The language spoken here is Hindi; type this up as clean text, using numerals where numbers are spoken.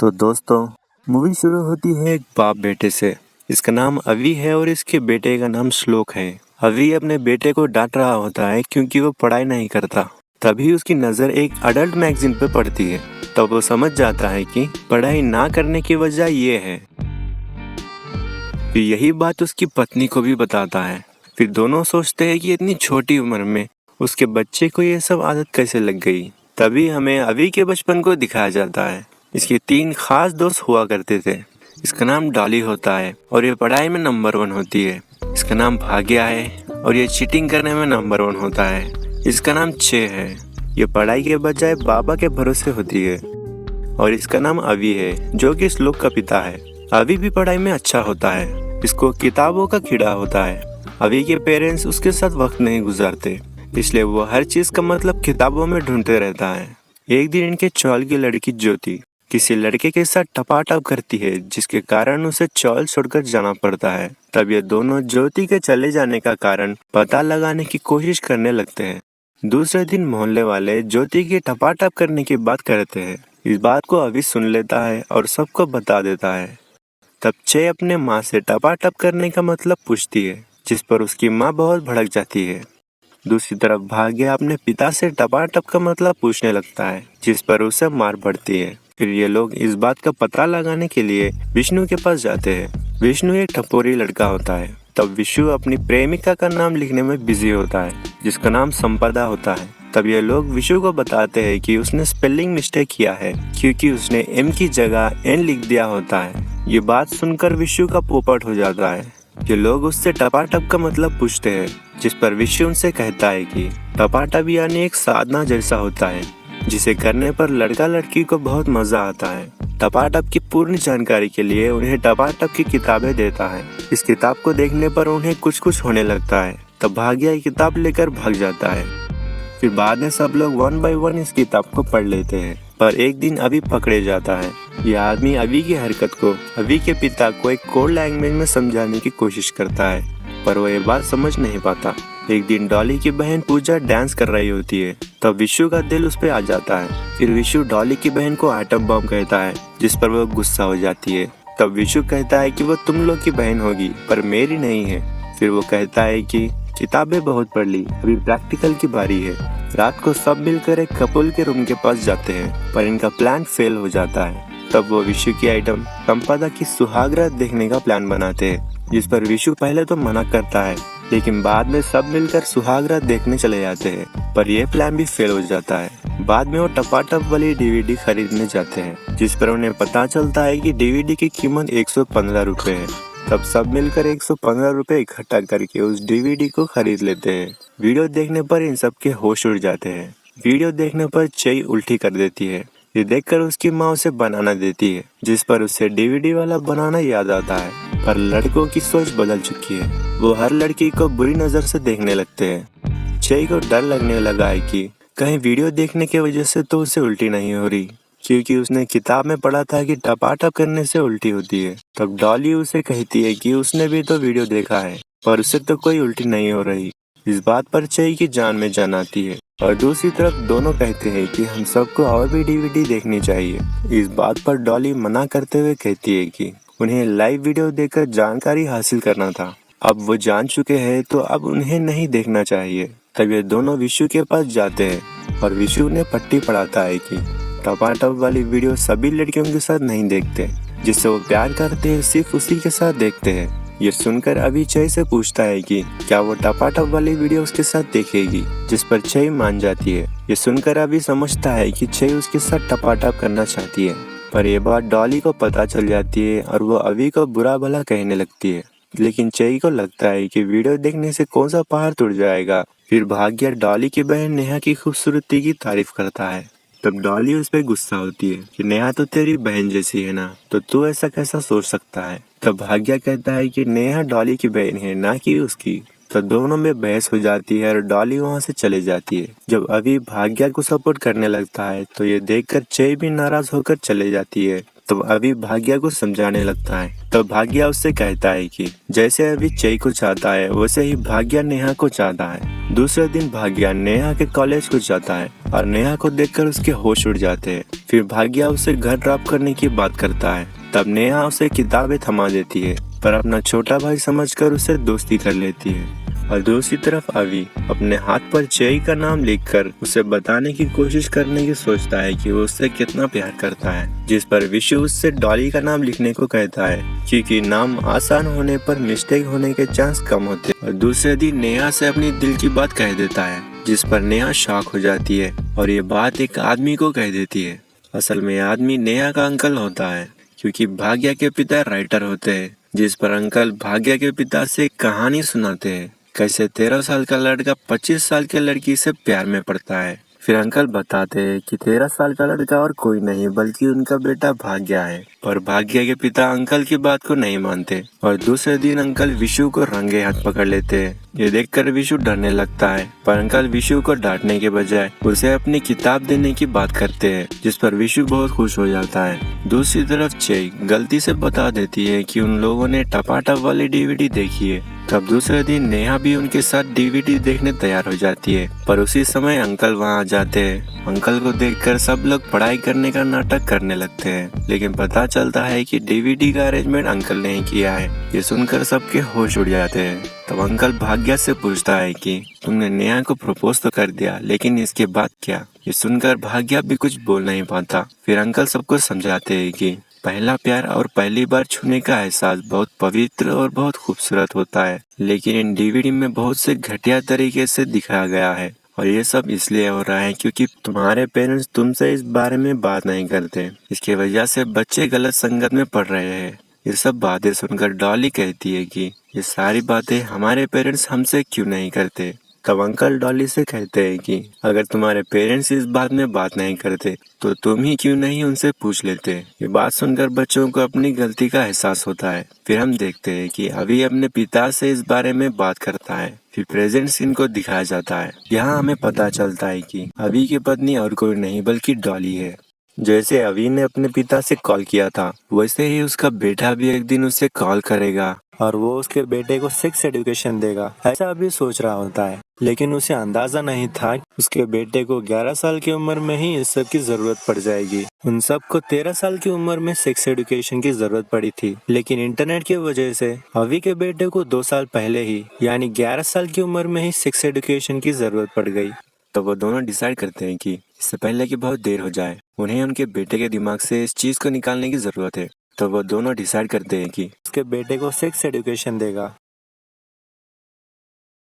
तो दोस्तों, मूवी शुरू होती है एक बाप बेटे से। इसका नाम अवी है और इसके बेटे का नाम श्लोक है। अवी अपने बेटे को डांट रहा होता है क्योंकि वो पढ़ाई नहीं करता। तभी उसकी नज़र एक अडल्ट मैगजीन पे पड़ती है। तब वो समझ जाता है कि पढ़ाई ना करने की वजह ये है। फिर यही बात उसकी पत्नी को भी बताता है। फिर दोनों सोचते हैं कि इतनी छोटी उम्र में उसके बच्चे को ये सब आदत कैसे लग गई। तभी हमें अवी के बचपन को दिखाया जाता है। इसके 3 खास दोस्त हुआ करते थे। इसका नाम डॉली होता है और ये पढ़ाई में नंबर 1 होती है। इसका नाम भाग्या है और ये चीटिंग करने में नंबर 1 होता है। इसका नाम चे है। ये पढ़ाई के बजाय बाबा के भरोसे होती है। और इसका नाम अवी है जो कि श्लोक का पिता है। अवी भी पढ़ाई में अच्छा होता है। इसको किताबों का कीड़ा होता है। अवी के पेरेंट्स उसके साथ वक्त नहीं गुजारते, इसलिए वो हर चीज का मतलब किताबों में ढूंढते रहता है। एक दिन इनके चौल की लड़की ज्योति किसी लड़के के साथ टपाटप करती है, जिसके कारण उसे चौल छोड़कर जाना पड़ता है। तब ये दोनों ज्योति के चले जाने का कारण पता लगाने की कोशिश करने लगते हैं। दूसरे दिन मोहल्ले वाले ज्योति की टपाटप करने की बात करते हैं। इस बात को अभी सुन लेता है और सबको बता देता है। तब चे अपने माँ से टपाटप करने का मतलब पूछती है, जिस पर उसकी माँ बहुत भड़क जाती है। दूसरी तरफ भाग्या अपने पिता से टपाटप का मतलब पूछने लगता है, जिस पर उसे मार पड़ती है। फिर ये लोग इस बात का पता लगाने के लिए विष्णु के पास जाते हैं। विष्णु एक टपोरी लड़का होता है। तब विष्णु अपनी प्रेमिका का नाम लिखने में बिजी होता है, जिसका नाम संपदा होता है। तब ये लोग विष्णु को बताते हैं कि उसने स्पेलिंग मिस्टेक किया है, क्योंकि उसने एम की जगह एन लिख दिया होता है। ये बात सुनकर विष्णु का पोपट हो जाता है। ये लोग उससे टपाटप का मतलब पूछते हैं, जिस पर विष्णु उनसे कहता है कि टपाटप यानी एक साधना जैसा होता है, जिसे करने पर लड़का लड़की को बहुत मजा आता है। टपाटप की पूर्ण जानकारी के लिए उन्हें टपाटप की किताबें देता है। इस किताब को देखने पर उन्हें कुछ कुछ होने लगता है। तब भाग्या किताब लेकर भाग जाता है। फिर बाद में सब लोग 1 बाय 1 इस किताब को पढ़ लेते हैं। पर एक दिन अभी पकड़े जाता है। यह आदमी अभी की हरकत को अभी के पिता को एक कोड लैंग्वेज में समझाने की कोशिश करता है, पर वो ये बात समझ नहीं पाता। एक दिन डॉली की बहन पूजा डांस कर रही होती है। तब विशु का दिल उस पे आ जाता है। फिर विशु डॉली की बहन को एटम बम कहता है, जिस पर वो गुस्सा हो जाती है। तब विशु कहता है कि वो तुम लोग की बहन होगी, पर मेरी नहीं है। फिर वो कहता है कि किताबें बहुत पढ़ ली, अभी प्रैक्टिकल की बारी है। रात को सब मिलकर एक कपल के रूम के पास जाते हैं, पर इनका प्लान फेल हो जाता है। तब वो विशु की आइटम संपदा की सुहागरात देखने का प्लान बनाते हैं, जिस पर विशु पहले तो मना करता है, लेकिन बाद में सब मिलकर सुहागरात देखने चले जाते हैं। पर यह प्लान भी फेल हो जाता है। बाद में वो टपाटप वाली डीवीडी खरीदने जाते हैं, जिस पर उन्हें पता चलता है कि डीवीडी की कीमत 115 रुपए है। तब सब मिलकर 115 रुपए इकट्ठा करके उस डीवीडी को खरीद लेते हैं। वीडियो देखने पर इन सब के होश उड़ जाते हैं। वीडियो देखने पर चई उल्टी कर देती है। ये देखकर उसकी माँ उसे बनाना देती है, जिस पर उसे डीवीडी वाला बनाना याद आता है। पर लड़कों की सोच बदल चुकी है। वो हर लड़की को बुरी नजर से देखने लगते हैं। चई को डर लगने लगा है कि कहीं वीडियो देखने की वजह से तो उसे उल्टी नहीं हो रही, क्योंकि उसने किताब में पढ़ा था कि टपाटप करने से उल्टी होती है। तब डॉली उसे कहती है कि उसने भी तो वीडियो देखा है, पर उसे तो कोई उल्टी नहीं हो रही। इस बात पर चई की जान में जान आती है। और दूसरी तरफ दोनों कहते हैं कि हम सबको और भी डीवीडी देखनी चाहिए। इस बात पर डॉली मना करते हुए कहती है कि उन्हें लाइव वीडियो देखकर जानकारी हासिल करना था। अब वो जान चुके हैं तो अब उन्हें नहीं देखना चाहिए। तब ये दोनों विशु के पास जाते हैं और विशु उन्हें पट्टी पढ़ाता है कि टपाटप वाली वीडियो सभी लड़कियों के साथ नहीं देखते, जिससे वो प्यार करते हैं सिर्फ उसी के साथ देखते हैं। ये सुनकर अभी चई से पूछता है कि क्या वो टपाटप वाली वीडियो उसके साथ देखेगी, जिस पर चई मान जाती है। ये सुनकर अभी समझता है कि चई उसके साथ टपाटप करना चाहती है, पर यह बात डॉली को पता चल जाती है और वो अभी को बुरा भला कहने लगती है। लेकिन चई को लगता है कि वीडियो देखने से कौन सा पहाड़ टूट जाएगा। फिर भाग्य डॉली की बहन नेहा की खूबसूरती की तारीफ करता है। तब डॉली उस पर गुस्सा होती है कि नेहा तो तेरी बहन जैसी है ना, तो तू ऐसा कैसा सोच सकता है। तब भाग्य कहता है कि नेहा डॉली की बहन है, ना कि उसकी। तो दोनों में बहस हो जाती है और डॉली वहाँ से चले जाती है। जब अभी भाग्य को सपोर्ट करने लगता है तो ये देखकर चई भी नाराज होकर चले जाती है। तो अभी भाग्या को समझाने लगता है। तो भाग्या उससे कहता है कि जैसे अभी चई को चाहता है वैसे ही भाग्या नेहा को चाहता है। दूसरे दिन भाग्या नेहा के कॉलेज को जाता है और नेहा को देखकर उसके होश उड़ जाते हैं। फिर भाग्या उसे घर ड्रॉप करने की बात करता है। तब नेहा उसे किताबें थमा देती है पर अपना छोटा भाई समझकर उसे दोस्ती कर लेती है। और दूसरी तरफ अभी अपने हाथ पर चई का नाम लिखकर उसे बताने की कोशिश करने की सोचता है कि वो उससे कितना प्यार करता है, जिस पर विशु उससे डॉली का नाम लिखने को कहता है क्योंकि नाम आसान होने पर मिस्टेक होने के चांस कम होते हैं। और दूसरे दिन नेहा से अपनी दिल की बात कह देता है, जिस पर नेहा शॉक हो जाती है और ये बात एक आदमी को कह देती है। असल में आदमी नेहा का अंकल होता है क्योंकि भाग्या के पिता राइटर होते हैं, जिस पर अंकल भाग्या के पिता से कहानी सुनाते हैं कैसे 13 साल का लड़का 25 साल की लड़की से प्यार में पड़ता है। फिर अंकल बताते हैं कि 13 साल का लड़का और कोई नहीं बल्कि उनका बेटा भाग्या है। पर भाग्या के पिता अंकल की बात को नहीं मानते और दूसरे दिन अंकल विशु को रंगे हाथ पकड़ लेते हैं। ये देखकर विशु डरने लगता है पर अंकल विशु को डांटने के बजाय उसे अपनी किताब देने की बात करते हैं, जिस पर विशु बहुत खुश हो जाता है। दूसरी तरफ चई गलती से बता देती है कि उन लोगों ने टपाटप वाली डीवीडी देखी है। तब दूसरे दिन नेहा भी उनके साथ डीवीडी देखने तैयार हो जाती है पर उसी समय अंकल वहां आ जाते हैं। अंकल को देखकर सब लोग पढ़ाई करने का नाटक करने लगते हैं, लेकिन पता चलता है कि डीवीडी का अरेंजमेंट अंकल ने ही किया है। ये सुनकर सबके होश उड़ जाते हैं। तब अंकल भाग्या से पूछता है कि तुमने नेहा को प्रपोज तो कर दिया, लेकिन इसके बाद क्या? ये सुनकर भाग्या भी कुछ बोल नहीं पाता। फिर अंकल सबको समझाते हैं कि पहला प्यार और पहली बार छूने का एहसास बहुत पवित्र और बहुत खूबसूरत होता है, लेकिन इन डीवीडी में बहुत से घटिया तरीके से दिखाया गया है और ये सब इसलिए हो रहा है क्योंकि तुम्हारे पेरेंट्स तुमसे इस बारे में बात नहीं करते। इसकी वजह से बच्चे गलत संगत में पड़ रहे हैं। ये सब बातें सुनकर डॉली कहती है कि ये सारी बातें हमारे पेरेंट्स हमसे क्यों नहीं करते। तब अंकल डॉली से कहते हैं कि अगर तुम्हारे पेरेंट्स इस बात में बात नहीं करते तो तुम ही क्यों नहीं उनसे पूछ लेते। ये बात सुनकर बच्चों को अपनी गलती का एहसास होता है। फिर हम देखते हैं कि अभी अपने पिता से इस बारे में बात करता है। फिर प्रेजेंट सीन को दिखाया जाता है। यहाँ हमें पता चलता है कि अभी की पत्नी और कोई नहीं बल्कि डॉली है। जैसे अभी ने अपने पिता से कॉल किया था वैसे ही उसका बेटा भी एक दिन उसे कॉल करेगा और वो उसके बेटे को सेक्स एजुकेशन देगा, ऐसा अभी सोच रहा होता है। लेकिन उसे अंदाजा नहीं था उसके बेटे को 11 साल की उम्र में ही इस सब की जरूरत पड़ जाएगी। उन सब को 13 साल की उम्र में सेक्स एजुकेशन की जरूरत पड़ी थी, लेकिन इंटरनेट की वजह से अभी के बेटे को 2 साल पहले ही यानी 11 साल की उम्र में ही सेक्स एजुकेशन की जरूरत पड़ गई। तो वो दोनों डिसाइड करते हैं कि इससे पहले कि बहुत देर हो जाए उन्हें उनके बेटे के दिमाग से इस चीज को निकालने की जरूरत है। तो वो दोनों डिसाइड करते हैं कि उसके बेटे को सेक्स एजुकेशन देगा